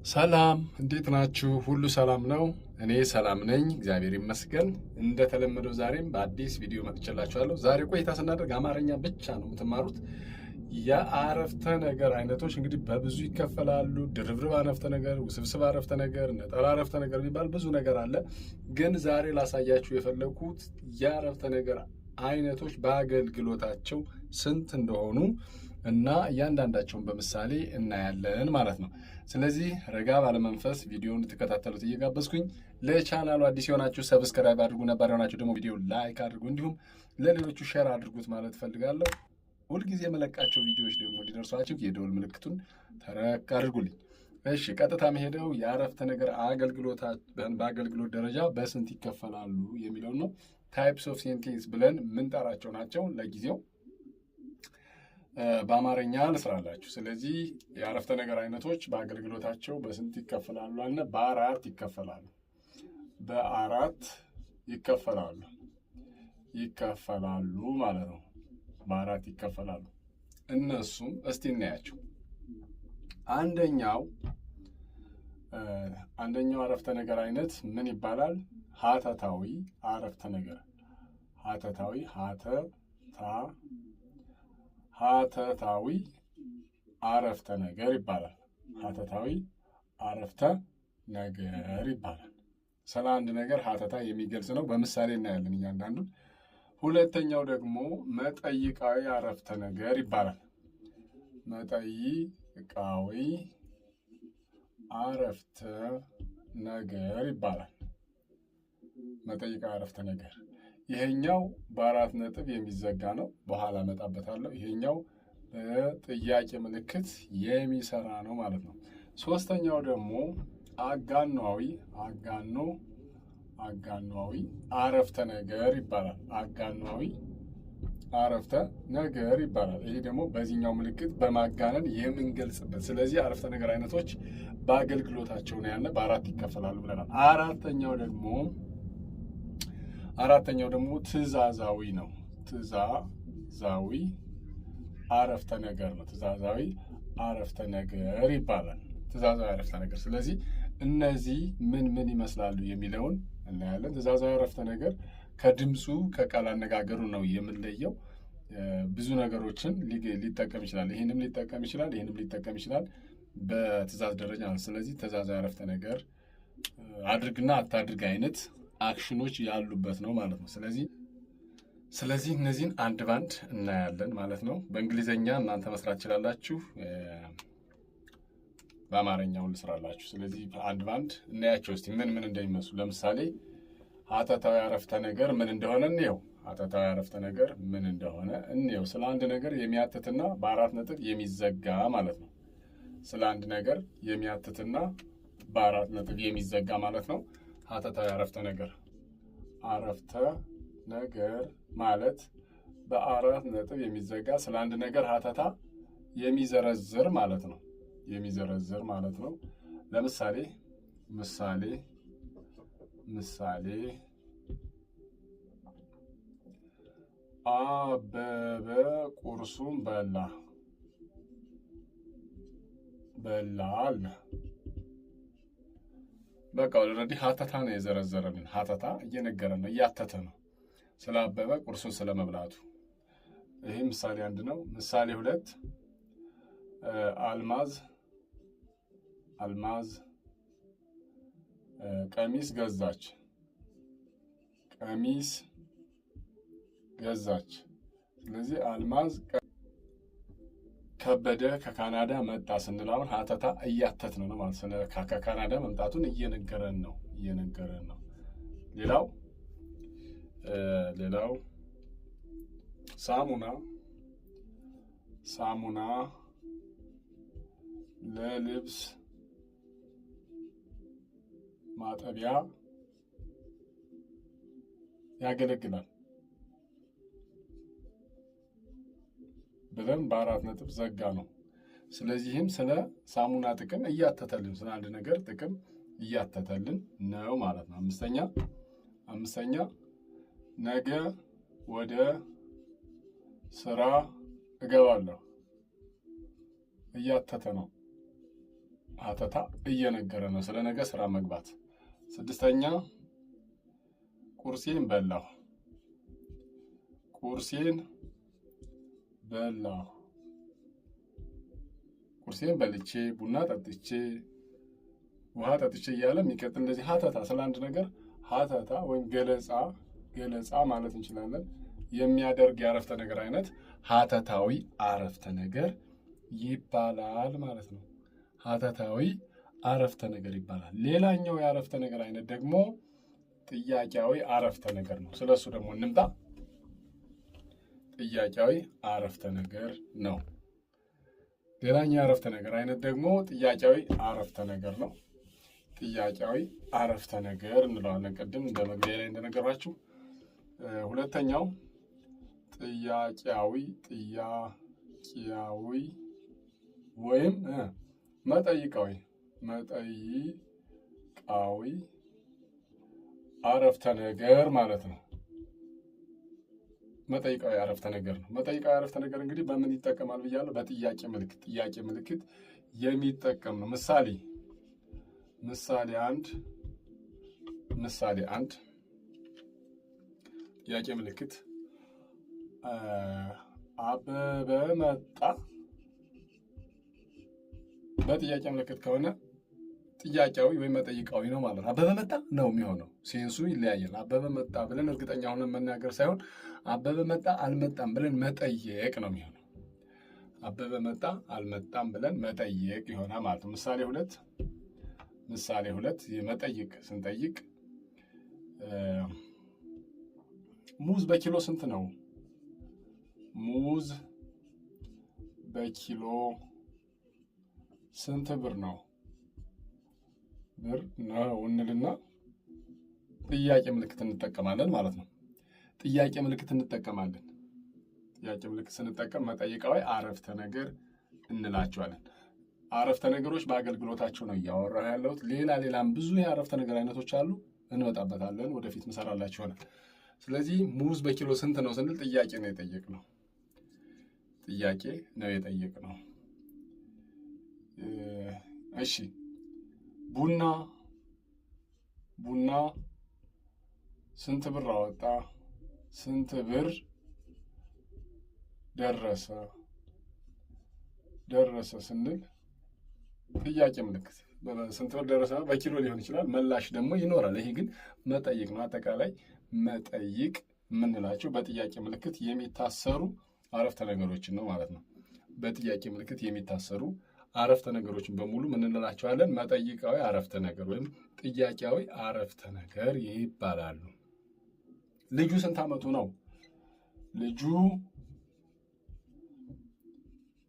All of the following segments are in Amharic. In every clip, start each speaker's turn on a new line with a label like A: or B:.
A: ሰላም እንዴት ናችሁ? ሁሉ ሰላም ነው? እኔ ሰላም ነኝ፣ እግዚአብሔር ይመስገን። እንደተለመደው ዛሬም በአዲስ ቪዲዮ መጥቼላችኋለሁ። ዛሬ ቆይታ ስናደርግ አማርኛ ብቻ ነው የምትማሩት። የአረፍተ ነገር አይነቶች እንግዲህ በብዙ ይከፈላሉ። ድርብርብ አረፍተ ነገር፣ ውስብስብ አረፍተ ነገር፣ ነጠላ አረፍተ ነገር የሚባል ብዙ ነገር አለ። ግን ዛሬ ላሳያችሁ የፈለኩት የአረፍተ ነገር አይነቶች በአገልግሎታቸው ስንት እንደሆኑ እና እያንዳንዳቸውን በምሳሌ እናያለን ማለት ነው። ስለዚህ ረጋ ባለመንፈስ ቪዲዮውን እንድትከታተሉት እየጋበዝኩኝ ለቻናሉ አዲስ የሆናችሁ ሰብስክራይብ አድርጉ፣ ነባር የሆናችሁ ደግሞ ቪዲዮ ላይክ አድርጉ፣ እንዲሁም ለሌሎቹ ሼር አድርጉት ማለት ፈልጋለሁ። ሁልጊዜ የመለቃቸው ቪዲዮዎች ደግሞ እንዲደርሷችሁ የደወል ምልክቱን ተረክ አድርጉልኝ። እሺ፣ ቀጥታ መሄደው የአረፍተ ነገር በአገልግሎት ደረጃ በስንት ይከፈላሉ የሚለው ነው። ታይፕስ ኦፍ ሴንቴንስ ብለን ምንጠራቸው ናቸው። ለጊዜው በአማርኛ ልስራላችሁ። ስለዚህ የአረፍተ ነገር አይነቶች በአገልግሎታቸው በስንት ይከፈላሉ አለ? በአራት ይከፈላሉ። በአራት ይከፈላሉ ማለት ነው። በአራት ይከፈላሉ። እነሱም እስቲ እናያቸው። አንደኛው አረፍተ ነገር አይነት ምን ይባላል? ሀተታዊ አረፍተ ነገር። ሀተታዊ አረፍተ ነገር ይባላል። ሀተታዊ አረፍተ ነገር ይባላል። ስለ አንድ ነገር ሀተታ የሚገልጽ ነው። በምሳሌ እናያለን እያንዳንዱን። ሁለተኛው ደግሞ መጠይቃዊ አረፍተ ነገር ይባላል። መጠይቃዊ አረፍተ ነገር ይባላል። መጠይቃዊ አረፍተ ነገር ይሄኛው በአራት ነጥብ የሚዘጋ ነው። በኋላ እመጣበታለሁ። ይሄኛው በጥያቄ ምልክት የሚሰራ ነው ማለት ነው። ሶስተኛው ደግሞ አጋኗዊ አረፍተ ነገር ይባላል። አጋኗዊ አረፍተ ነገር ይባላል። ይሄ ደግሞ በዚህኛው ምልክት በማጋነን የምንገልጽበት። ስለዚህ አረፍተ ነገር አይነቶች በአገልግሎታቸው ነው ያለ በአራት ይከፈላሉ ብለናል። አራተኛው ደግሞ ትእዛዛዊ ነው። ትእዛዛዊ አረፍተ ነገር ነው። ትእዛዛዊ አረፍተ ነገር ይባላል። ትእዛዛዊ አረፍተ ነገር። ስለዚህ እነዚህ ምን ይመስላሉ የሚለውን እናያለን። ትእዛዛዊ አረፍተ ነገር ከድምፁ ከቃል አነጋገሩ ነው የምንለየው። ብዙ ነገሮችን ሊጠቀም ይችላል። ይህንም ሊጠቀም ይችላል በትእዛዝ ደረጃ ነው። ስለዚህ ትእዛዛዊ አረፍተ ነገር አድርግና አታድርግ አይነት አክሽኖች ያሉበት ነው ማለት ነው። ስለዚህ እነዚህን አንድ ባንድ እናያለን ማለት ነው። በእንግሊዘኛ እናንተ መስራት ትችላላችሁ፣ በአማርኛው ልስራላችሁ። ስለዚህ አንድ ባንድ እናያቸው እስቲ ምን እንደሚመስሉ። ለምሳሌ ሀተታዊ አረፍተ ነገር ምን እንደሆነ እንየው። ሀተታዊ አረፍተ ነገር ምን እንደሆነ እንየው። ስለ አንድ ነገር የሚያትትና በአራት ነጥብ የሚዘጋ ማለት ነው። ስለ አንድ ነገር የሚያትትና በአራት ነጥብ የሚዘጋ ማለት ነው። ሀተታዊ አረፍተ ነገር ማለት በአራት ነጥብ የሚዘጋ ስለ አንድ ነገር ሀተታ የሚዘረዝር ማለት ነው። ምሳሌ አበበ ቁርሱን በላ አለ። በቃ ኦልሬዲ ሀተታ ነው የዘረዘረልን። ሀተታ እየነገረን ነው፣ እያተተ ነው ስለ አበበ ቁርሱን ስለመብላቱ። ይሄ ምሳሌ አንድ ነው። ምሳሌ ሁለት አልማዝ ቀሚስ ገዛች። ስለዚህ አልማዝ ከበደ ከካናዳ መጣ ስንል አሁን ሀተታ እያተትን ነው ማለት ነው። ከካናዳ መምጣቱን እየነገረን ነው። ሌላው ሳሙና ለልብስ ማጠቢያ ያገለግላል ብለን በአራት ነጥብ ዘጋ ነው። ስለዚህም ስለ ሳሙና ጥቅም እያተተልን፣ ስለ አንድ ነገር ጥቅም እያተተልን ነው ማለት ነው። አምስተኛ ነገ ወደ ስራ እገባለሁ። እያተተ ነው። ሀተታ እየነገረ ነው ስለ ነገ ስራ መግባት። ስድስተኛ ቁርሴን በላሁ። ቁርሴን በላሁ። ቁርሴን በልቼ ቡና ጠጥቼ ውሃ ጠጥቼ እያለ የሚቀጥል እንደዚህ ሀተታ ስለ አንድ ነገር ሀተታ ወይም ገለጻ ማለት እንችላለን የሚያደርግ የአረፍተ ነገር አይነት ሀተታዊ አረፍተ ነገር ይባላል ማለት ነው። ሀተታዊ አረፍተ ነገር ይባላል። ሌላኛው የአረፍተ ነገር አይነት ደግሞ ጥያቄያዊ አረፍተ ነገር ነው። ስለሱ ደግሞ እንምጣ። ጥያቄያዊ አረፍተ ነገር ነው። ሌላኛው የአረፍተ ነገር አይነት ደግሞ ጥያቄያዊ አረፍተ ነገር ነው። ጥያቄያዊ አረፍተ ነገር እንለዋለን። ቅድም እንደ መግቢያ ላይ እንደነገራችሁ። ሁለተኛው ጥያቄያዊ ወይም መጠይቃዊ አረፍተ ነገር ማለት ነው። መጠይቃዊ አረፍተ ነገር ነው። መጠይቃዊ አረፍተ ነገር እንግዲህ በምን ይጠቀማል ብያለሁ? በጥያቄ ምልክት። ጥያቄ ምልክት የሚጠቀም ነው። ምሳሌ አንድ ጥያቄ ምልክት አበበ መጣ። በጥያቄ ምልክት ከሆነ ጥያቄያዊ ወይም መጠይቃዊ ነው ማለት ነው። አበበ መጣ ነው የሚሆነው። ሴንሱ ይለያያል። አበበ መጣ ብለን እርግጠኛ ሆነን መናገር ሳይሆን አበበ መጣ አልመጣም ብለን መጠየቅ ነው የሚሆነው። አበበ መጣ አልመጣም ብለን መጠየቅ ይሆናል ማለት ነው። ምሳሌ ሁለት የመጠይቅ ስንጠይቅ ሙዝ በኪሎ ስንት ነው? ሙዝ በኪሎ ስንት ብር ነው? ብር ነው እንልና ጥያቄ ምልክት እንጠቀማለን ማለት ነው። ጥያቄ ምልክት እንጠቀማለን። ጥያቄ ምልክት ስንጠቀም መጠይቃዊ አረፍተ ነገር እንላቸዋለን። አረፍተ ነገሮች በአገልግሎታቸው ነው እያወራሁ ያለሁት። ሌላም ብዙ የአረፍተ ነገር አይነቶች አሉ፣ እንመጣበታለን። ወደፊት ምሰራላችሁ ይሆናል። ስለዚህ ሙዝ በኪሎ ስንት ነው ስንል ጥያቄ ነው የጠየቅነው። እሺ ቡና ስንት ብር አወጣ? ስንት ብር ደረሰ ስንል ጥያቄ ምልክት። ስንት ብር ደረሰ በኪሎ ሊሆን ይችላል። መላሽ ደግሞ ይኖራል። ይሄ ግን መጠይቅ ነው። አጠቃላይ መጠይቅ የምንላቸው በጥያቄ ምልክት የሚታሰሩ አረፍተ ነገሮችን ነው ማለት ነው። በጥያቄ ምልክት የሚታሰሩ አረፍተ ነገሮችን በሙሉ ምን እንላቸዋለን? መጠይቃዊ አረፍተ ነገር ወይም ጥያቄያዊ አረፍተ ነገር ይባላሉ። ልጁ ስንት ዓመቱ ነው? ልጁ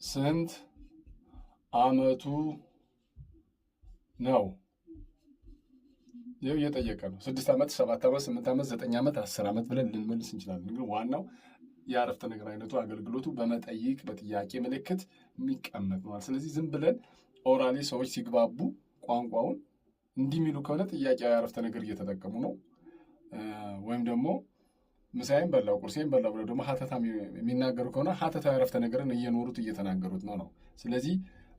A: ስንት ዓመቱ ነው? ይኸው እየጠየቀ ነው። 6 ዓመት፣ 7 ዓመት፣ 8 ዓመት፣ 9 ዓመት፣ 10 ዓመት ብለን ልንመልስ እንችላለን። ግን ዋናው የአረፍተ ነገር አይነቱ አገልግሎቱ በመጠይቅ በጥያቄ ምልክት የሚቀመጥ ነው። ስለዚህ ዝም ብለን ኦራሊ ሰዎች ሲግባቡ ቋንቋውን እንዲህ የሚሉ ከሆነ ጥያቄያዊ አረፍተ ነገር እየተጠቀሙ ነው። ወይም ደግሞ ምሳዬን በላው ቁርሴን በላው ብለው ደግሞ ሀተታ የሚናገሩ ከሆነ ሀተታዊ አረፍተ ነገርን እየኖሩት እየተናገሩት ነው። ስለዚህ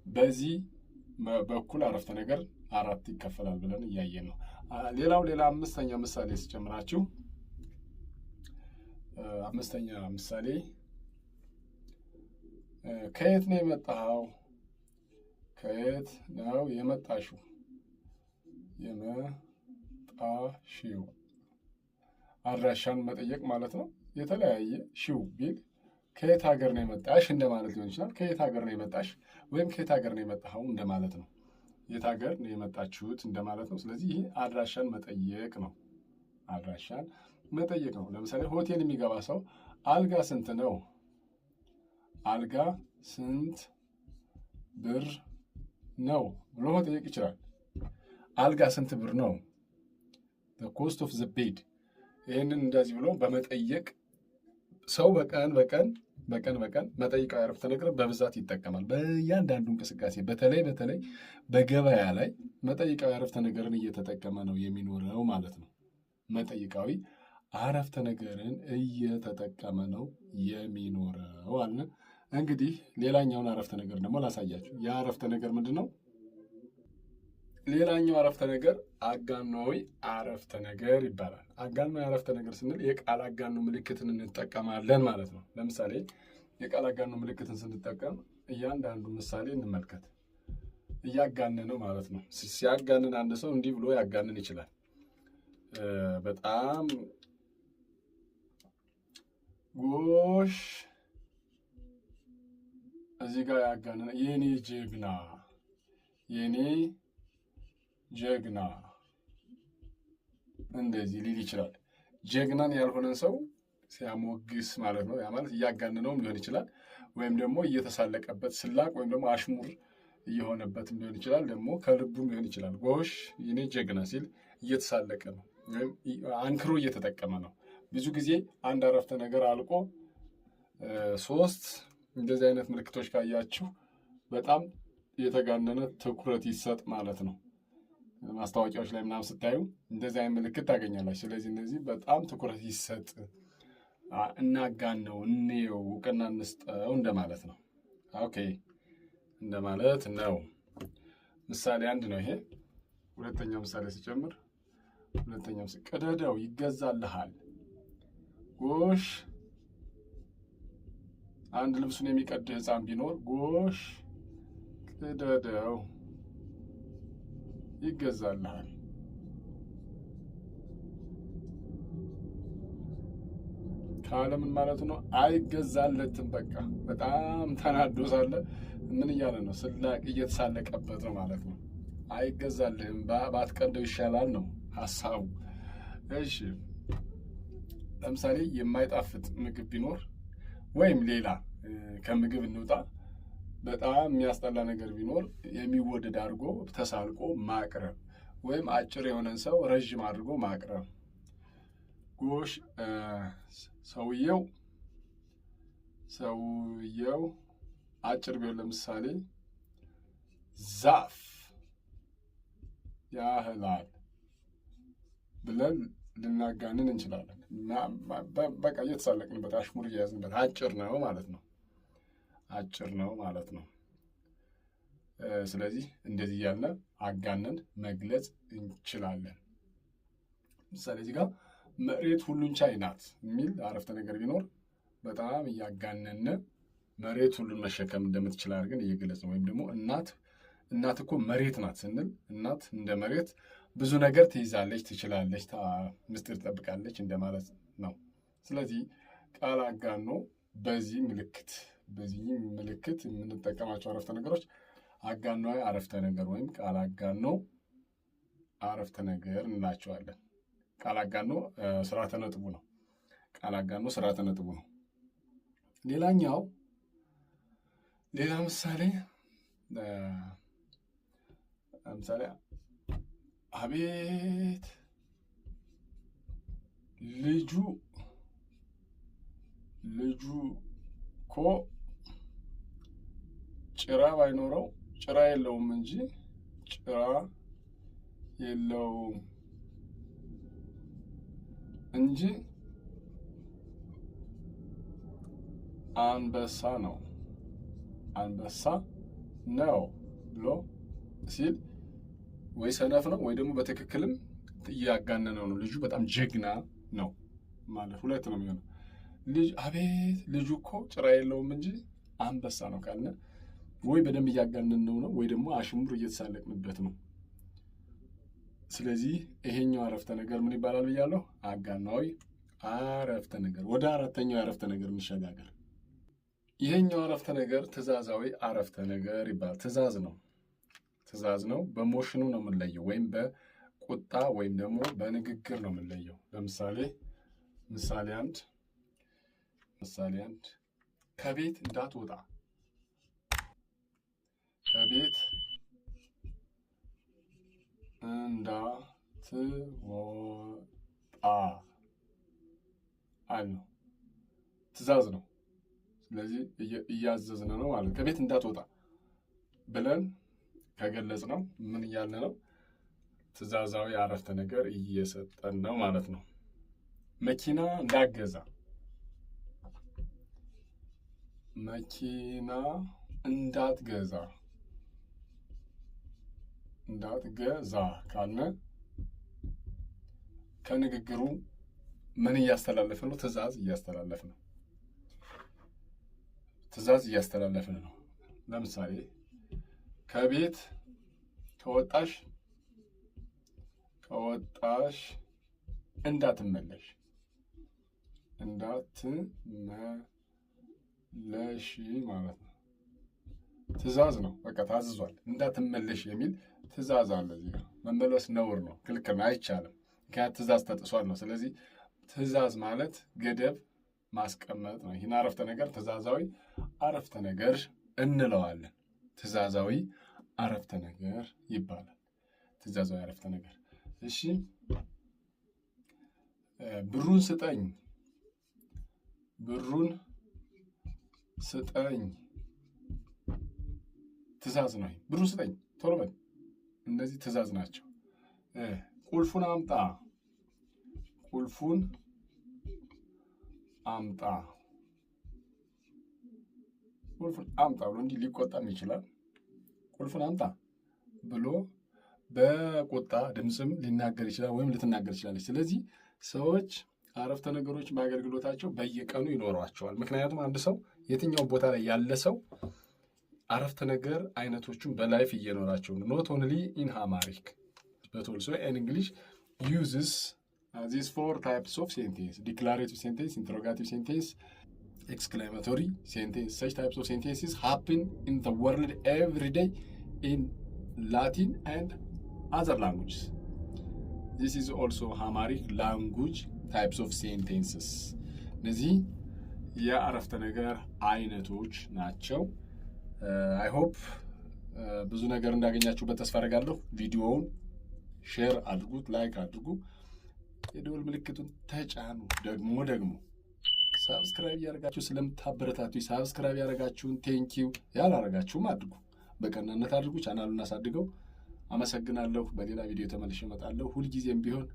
A: በዚህ በኩል አረፍተ ነገር 4 ይከፈላል ብለን እያየን ነው። ሌላ አምስተኛ ምሳሌ ስጨምራችሁ፣ አምስተኛ ምሳሌ ከየት ነው የመጣኸው? ከየት ነው የመጣሽው? አድራሻን መጠየቅ ማለት ነው። የተለያየ ሺው ቢል ከየት ሀገር ነው የመጣሽ እንደማለት ሊሆን ይችላል። ከየት ሀገር ነው የመጣሽ ወይም ከየት ሀገር ነው የመጣኸው እንደማለት ነው። የት ሀገር ነው የመጣችሁት እንደማለት ነው። ስለዚህ ይሄ አድራሻን መጠየቅ ነው። አድራሻን መጠየቅ ነው። ለምሳሌ ሆቴል የሚገባ ሰው አልጋ ስንት ነው? አልጋ ስንት ብር ነው ብሎ መጠየቅ ይችላል። አልጋ ስንት ብር ነው? the cost of the bed። ይህንን እንደዚህ ብሎ በመጠየቅ ሰው በቀን መጠይቃዊ አረፍተ ነገር በብዛት ይጠቀማል። በእያንዳንዱ እንቅስቃሴ በተለይ በገበያ ላይ መጠይቃዊ አረፍተ ነገርን እየተጠቀመ ነው የሚኖረው ማለት ነው። መጠይቃዊ አረፍተ ነገርን እየተጠቀመ ነው የሚኖረው አለ። እንግዲህ ሌላኛውን አረፍተ ነገር ደግሞ ላሳያችሁ። ያ አረፍተ ነገር ምንድን ነው? ሌላኛው አረፍተ ነገር አጋኗዊ አረፍተ ነገር ይባላል። አጋኗዊ አረፍተ ነገር ስንል የቃል አጋኖ ምልክትን እንጠቀማለን ማለት ነው። ለምሳሌ የቃል አጋኖ ምልክትን ስንጠቀም እያንዳንዱ ምሳሌ እንመልከት። እያጋነነው ማለት ነው። ሲያጋንን አንድ ሰው እንዲህ ብሎ ያጋንን ይችላል። በጣም ጎሽ፣ እዚህ ጋር ያጋነነ የኔ ጀግና፣ የኔ ጀግና እንደዚህ ሊል ይችላል። ጀግናን ያልሆነን ሰው ሲያሞግስ ማለት ነው። ያ ማለት እያጋነነውም ሊሆን ይችላል፣ ወይም ደግሞ እየተሳለቀበት ስላቅ ወይም ደግሞ አሽሙር እየሆነበትም ሊሆን ይችላል። ደግሞ ከልቡም ሊሆን ይችላል። ጎሽ የኔ ጀግና ሲል እየተሳለቀ ነው ወይም አንክሮ እየተጠቀመ ነው። ብዙ ጊዜ አንድ አረፍተ ነገር አልቆ 3 እንደዚህ አይነት ምልክቶች ካያችሁ በጣም የተጋነነ ትኩረት ይሰጥ ማለት ነው። ማስታወቂያዎች ላይ ምናምን ስታዩ እንደዚህ አይነት ምልክት ታገኛላችሁ። ስለዚህ እነዚህ በጣም ትኩረት ይሰጥ፣ እናጋነው፣ እንየው፣ እውቅና እንስጠው እንደማለት ነው። ኦኬ እንደማለት ነው። ምሳሌ 1 ነው ይሄ። ሁለተኛው ምሳሌ ሲጨምር ሁለተኛው ቅደደው ይገዛልሃል። ጎሽ አንድ ልብሱን የሚቀድ ሕፃን ቢኖር ጎሽ ቅደደው ይገዛልሃል። ካለ ምን ማለት ነው? አይገዛለትም። በቃ በጣም ተናዶ ሳለ ምን እያለ ነው? ስላቅ እየተሳለቀበት ነው ማለት ነው። አይገዛልህም፣ ባትቀደው ይሻላል ነው ሀሳቡ። እሺ ለምሳሌ የማይጣፍጥ ምግብ ቢኖር ወይም ሌላ ከምግብ እንውጣ፣ በጣም የሚያስጠላ ነገር ቢኖር የሚወደድ አድርጎ ተሳልቆ ማቅረብ ወይም አጭር የሆነን ሰው ረዥም አድርጎ ማቅረብ። ጎሽ ሰውየው አጭር ቢሆን ለምሳሌ ዛፍ ያህላል ብለን ልናጋንን እንችላለን። በቃ እየተሳለቅንበት አሽሙር እየያዝንበት አጭር ነው ማለት ነው። አጭር ነው ማለት ነው። ስለዚህ እንደዚህ ያለ አጋነን መግለጽ እንችላለን። ምሳሌ እዚህ ጋር መሬት ሁሉን ቻይ ናት የሚል አረፍተ ነገር ቢኖር በጣም እያጋነነ መሬት ሁሉን መሸከም እንደምትችል አድርገን እየገለጽ ነው። ወይም ደግሞ እናት እኮ መሬት ናት ስንል እናት እንደ መሬት ብዙ ነገር ትይዛለች፣ ትችላለች፣ ምስጢር ትጠብቃለች እንደማለት ነው። ስለዚህ ቃል አጋኖ በዚህ ምልክት የምንጠቀማቸው አረፍተ ነገሮች አጋኗዊ አረፍተ ነገር ወይም ቃል አጋኖ አረፍተ ነገር እንላቸዋለን። ቃል አጋኖ ስርዓተ ነጥቡ ነው። ቃል አጋኖ ስርዓተ ነጥቡ ነው። ሌላ ምሳሌ አቤት ልጁ እኮ ጭራ ባይኖረው ጭራ የለውም እንጂ ጭራ የለውም እንጂ አንበሳ ነው ብሎ ሲል ወይ ሰነፍ ነው ወይ ደግሞ በትክክልም እያጋነነው ነው። ልጁ በጣም ጀግና ነው ማለት ሁለት ነው የሚሆነው። አቤት ልጁ እኮ ጭራ የለውም እንጂ አንበሳ ነው ካልነ ወይ በደንብ እያጋነነው ነው ወይ ደግሞ አሽሙር እየተሳለቅንበት ነው። ስለዚህ ይሄኛው አረፍተ ነገር ምን ይባላል ብያለሁ? አጋኗዊ አረፍተ ነገር። ወደ አራተኛው አረፍተ ነገር እንሸጋገር። ይሄኛው አረፍተ ነገር ትእዛዛዊ አረፍተ ነገር ይባላል። ትእዛዝ ነው። በሞሽኑ ነው የምንለየው ወይም በቁጣ ወይም ደግሞ በንግግር ነው የምንለየው። ለምሳሌ ምሳሌ አንድ ከቤት እንዳትወጣ አልነው። ትእዛዝ ነው። ስለዚህ እያዘዝን ነው ማለት ነው። ከቤት እንዳትወጣ ብለን ከገለጽ ነው ምን እያልን ነው? ትእዛዛዊ አረፍተ ነገር እየሰጠን ነው ማለት ነው። መኪና እንዳትገዛ እንዳትገዛ ካልነ ከንግግሩ ምን እያስተላለፍን ነው? ትእዛዝ እያስተላለፍን ነው። ትእዛዝ እያስተላለፍን ነው። ለምሳሌ ከቤት ከወጣሽ እንዳትመለሽ ማለት ነው። ትእዛዝ ነው። በቃ ታዝዟል። እንዳትመለሽ የሚል ትእዛዝ አለ። እዚህ ጋር መመለስ ነውር ነው፣ ክልክል ነው፣ አይቻልም። ምክንያት ትእዛዝ ተጥሷል ነው። ስለዚህ ትእዛዝ ማለት ገደብ ማስቀመጥ ነው። ይህን አረፍተ ነገር ትእዛዛዊ አረፍተ ነገር እንለዋለን። ትእዛዛዊ አረፍተ ነገር ይባላል። ትእዛዛዊ አረፍተ ነገር። እሺ፣ ብሩን ስጠኝ ትእዛዝ ነው። ብሩን ስጠኝ፣ ቶሎ በል። እነዚህ ትእዛዝ ናቸው። ቁልፉን አምጣ ብሎ እንዲህ ሊቆጣም ይችላል። ቁልፉን አምጣ ብሎ በቁጣ ድምፅም ሊናገር ይችላል፣ ወይም ልትናገር ይችላለች። ስለዚህ ሰዎች አረፍተ ነገሮች በአገልግሎታቸው በየቀኑ ይኖሯቸዋል። ምክንያቱም አንድ ሰው የትኛው ቦታ ላይ ያለ ሰው አረፍተ ነገር አይነቶቹን በላይፍ እየኖራቸው ነው። ኖት ኦንሊ ኢን ሃማሪክ but also in English uses these 4 types of sentence: declarative sentence, interrogative sentence, exclamatory sentence. Such types of sentences happen in the world every day in Latin and other languages. This is also Amharic language types of sentences. እነዚህ የአረፍተ ነገር አይነቶች ናቸው። I hope ብዙ ነገር እንዳገኛችሁበት ተስፋ አደርጋለሁ። ቪዲዮውን ሼር አድርጉት፣ ላይክ አድርጉ፣ የደወል ምልክቱን ተጫኑ። ደግሞ ሳብስክራይብ ያደረጋችሁ ስለምታበረታቱ ሳብስክራይብ ያደረጋችሁን ቴንኪው፣ ያላደረጋችሁም አድርጉ፣ በቀናነት አድርጉ። ቻናሉን አሳድገው። አመሰግናለሁ። በሌላ ቪዲዮ ተመልሼ እመጣለሁ። ሁልጊዜም ቢሆን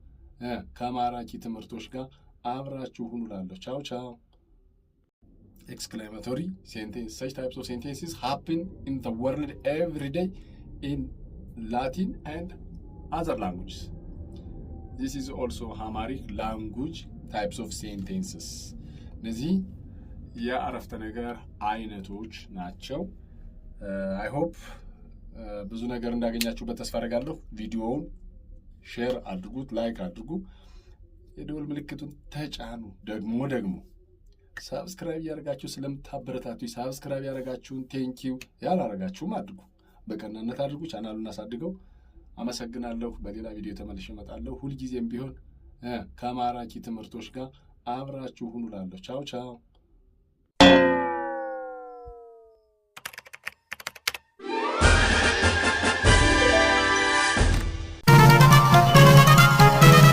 A: ከማራኪ ትምህርቶች ጋር አብራችሁ ሁኑ እላለሁ። ቻው ቻው። Exclamatory sentence. Such types of sentences happen in the world every day in Latin and other languages. This is also Amharic language types of sentences. እነዚህ የአረፍተ ነገር አይነቶች ናቸው። I hope ብዙ ነገር እንዳገኛችሁበት ተስፋ አደርጋለሁ። ቪዲዮውን ሼር አድርጉት፣ ላይክ አድርጉ፣ የደወል ምልክቱን ተጫኑ። ደግሞ ሳብስክራይብ ያደረጋችሁ ስለምታበረታቱ ሳብስክራይብ ያደረጋችሁን ቴንኪው፣ ያላደረጋችሁም አድርጉ፣ በቀናነት አድርጉ። ቻናሉን አሳድገው። አመሰግናለሁ። በሌላ ቪዲዮ ተመልሼ እመጣለሁ። ሁልጊዜም ቢሆን ከማራኪ ትምህርቶች ጋር አብራችሁ ሁኑ እላለሁ። ቻው ቻው።